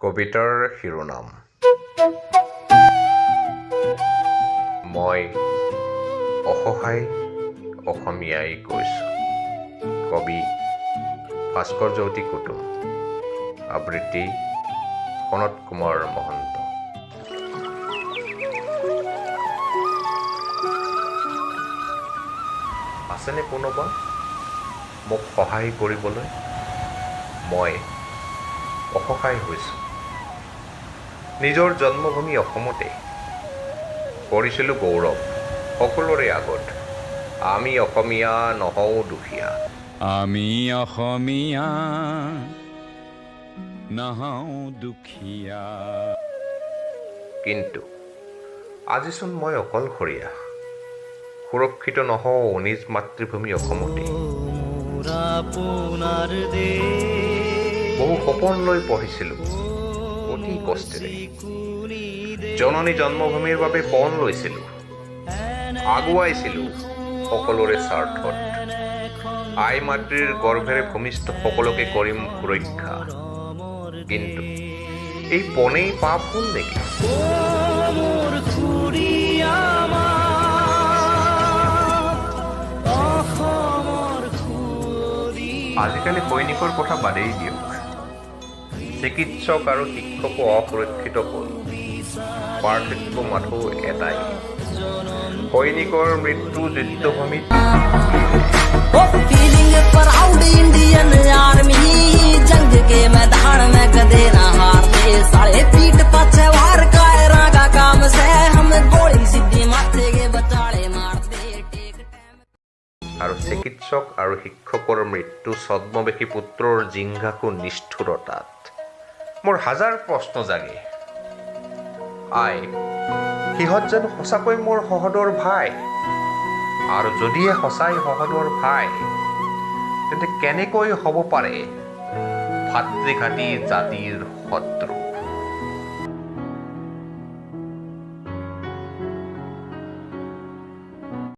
কবিতাৰ শিৰোনাম মই অসহায় অসমীয়াই কৈছোঁ। কবি ভাস্কৰজ্যোতি কুতুম। আবৃত্তি সনত কুমাৰ মহন্ত। আছেনে কোনোবা মোক সহায় কৰিবলৈ? মই অসহায় হৈছোঁ। নিজৰ জন্মভূমি অসমতে কৰিছিলোঁ গৌৰৱ সকলোৰে আগত। আমি অসমীয়া নহওঁ দুখীয়া। আমি অসমীয়া নহওঁ দুখীয়া। কিন্তু আজিচোন মই অকলশৰীয়া। সুৰক্ষিত নহওঁ নিজ মাতৃভূমি অসমতে। বহু সপোন লৈ পঢ়িছিলোঁ অতি কষ্টেৰে। জননী জন্মভূমিৰ বাবে পণ লৈছিলোঁ, আগুৱাইছিলোঁ সকলোৰে স্বাৰ্থত। আই মাতৃৰ গৰ্ভেৰে ভূমিষ্ঠ সকলোকে কৰিম সুৰক্ষা। কিন্তু এই পণেই পাপ হ'ল নেকি? আজিকালি সৈনিকৰ কথা বাদেই দিয়ক, চিকিৎসক আৰু শিক্ষকো অসুৰক্ষিত হ'ল। পাৰ্থক্য মাথো এটাই, সৈনিকৰ মৃত্যু যুদ্ধভূমিত। আৰু চিকিৎসক আৰু শিক্ষকৰ মৃত্যু ছদ্মবেশী পুত্ৰৰ জিংঘাকো নিষ্ঠুৰতাত মোৰ হাজাৰ প্ৰশ্ন জাগে। আই, সিহঁত জানো সঁচাকৈ মোৰ সহদৰ ভাই? আৰু যদিহে সঁচাই সহদৰ ভাই, তেন্তে কেনেকৈ হ'ব পাৰে ভাতৃঘাতী জাতিৰ শত্ৰু?